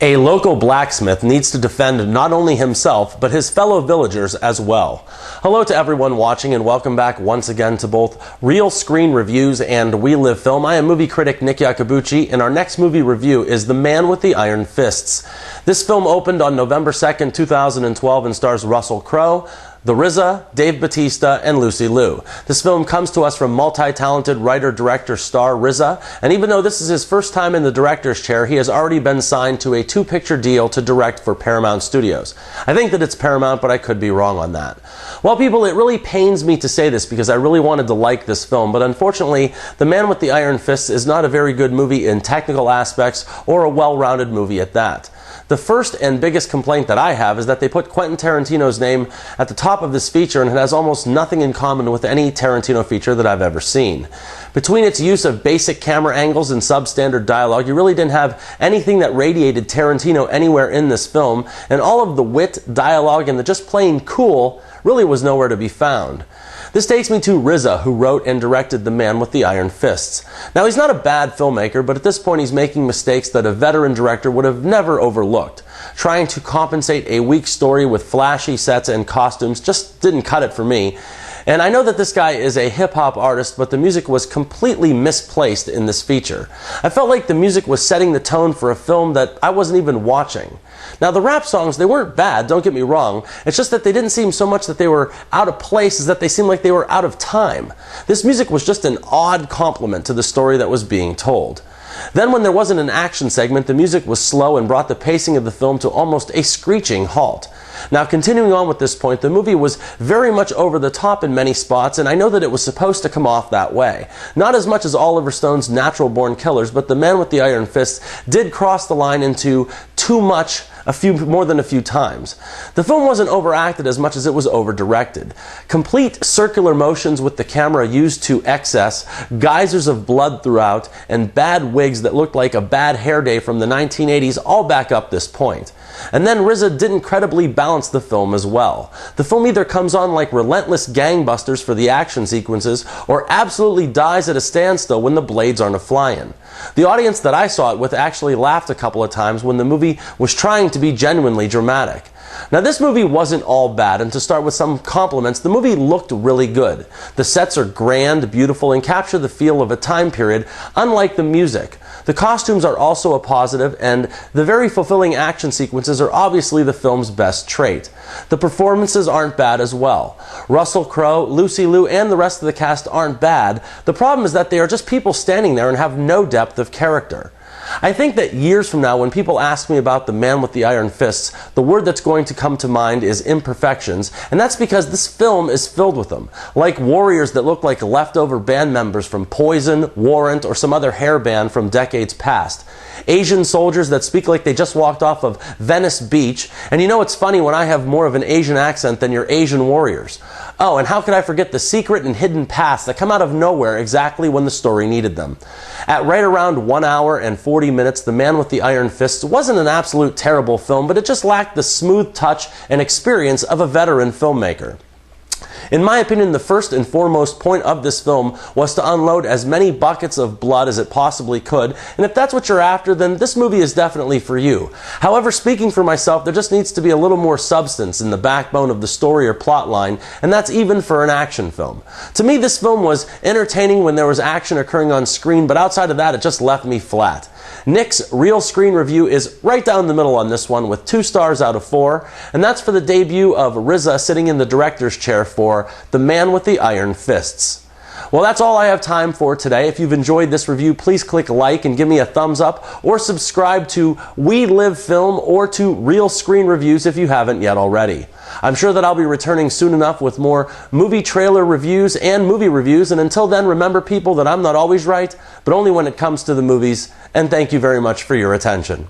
A local blacksmith needs to defend not only himself, but his fellow villagers as well. Hello to everyone watching and welcome back once again to both Real Screen Reviews and We Live Film. I am movie critic Nick Yakabuchi, and our next movie review is The Man with the Iron Fists. This film opened on November 2nd, 2012 and stars Russell Crowe, The RZA, Dave Bautista, and Lucy Liu. This film comes to us from multi-talented writer-director star RZA, and even though this is his first time in the director's chair, he has already been signed to a two-picture deal to direct for Paramount Studios. I think that it's Paramount, but I could be wrong on that. Well, people, it really pains me to say this because I really wanted to like this film, but unfortunately, The Man with the Iron Fists is not a very good movie in technical aspects or a well-rounded movie at that. The first and biggest complaint that I have is that they put Quentin Tarantino's name at the top of this feature, and it has almost nothing in common with any Tarantino feature that I've ever seen. Between its use of basic camera angles and substandard dialogue, you really didn't have anything that radiated Tarantino anywhere in this film, and all of the wit, dialogue, and the just plain cool really was nowhere to be found. This takes me to RZA, who wrote and directed The Man with the Iron Fists. Now, he's not a bad filmmaker, but at this point he's making mistakes that a veteran director would have never overlooked. Trying to compensate a weak story with flashy sets and costumes just didn't cut it for me. And I know that this guy is a hip-hop artist, but the music was completely misplaced in this feature. I felt like the music was setting the tone for a film that I wasn't even watching. Now, the rap songs, they weren't bad, don't get me wrong. It's just that they didn't seem so much that they were out of place as that they seemed like they were out of time. This music was just an odd complement to the story that was being told. Then when there wasn't an action segment, the music was slow and brought the pacing of the film to almost a screeching halt. Now, continuing on with this point, the movie was very much over the top in many spots, and I know that it was supposed to come off that way. Not as much as Oliver Stone's Natural Born Killers, but The Man with the Iron Fist did cross the line into too much more than a few times. The film wasn't overacted as much as it was over-directed. Complete circular motions with the camera used to excess, geysers of blood throughout, and bad wigs that looked like a bad hair day from the 1980s all back up this point. And then RZA didn't credibly balance the film as well. The film either comes on like relentless gangbusters for the action sequences, or absolutely dies at a standstill when the blades aren't a-flying. The audience that I saw it with actually laughed a couple of times when the movie was trying to be genuinely dramatic. Now, this movie wasn't all bad, and to start with some compliments, the movie looked really good. The sets are grand, beautiful, and capture the feel of a time period, unlike the music. The costumes are also a positive, and the very fulfilling action sequences are obviously the film's best trait. The performances aren't bad as well. Russell Crowe, Lucy Liu, and the rest of the cast aren't bad. The problem is that they are just people standing there and have no depth of character. I think that years from now, when people ask me about The Man with the Iron Fists, the word that's going to come to mind is imperfections, and that's because this film is filled with them. Like warriors that look like leftover band members from Poison, Warrant, or some other hair band from decades past. Asian soldiers that speak like they just walked off of Venice Beach, and you know it's funny when I have more of an Asian accent than your Asian warriors. Oh, and how could I forget the secret and hidden paths that come out of nowhere exactly when the story needed them. At right around 1 hour and 40 minutes, The Man with the Iron Fists wasn't an absolute terrible film, but it just lacked the smooth touch and experience of a veteran filmmaker. In my opinion, the first and foremost point of this film was to unload as many buckets of blood as it possibly could, and if that's what you're after, then this movie is definitely for you. However, speaking for myself, there just needs to be a little more substance in the backbone of the story or plot line, and that's even for an action film. To me, this film was entertaining when there was action occurring on screen, but outside of that, it just left me flat. Nick's Real Screen Review is right down the middle on this one with 2 stars out of 4, and that's for the debut of RZA sitting in the director's chair for The Man with the Iron Fists. Well, that's all I have time for today. If you've enjoyed this review, please click like and give me a thumbs up, or subscribe to We Live Film or to Real Screen Reviews if you haven't yet already. I'm sure that I'll be returning soon enough with more movie trailer reviews and movie reviews, and until then, remember people that I'm not always right, but only when it comes to the movies, and thank you very much for your attention.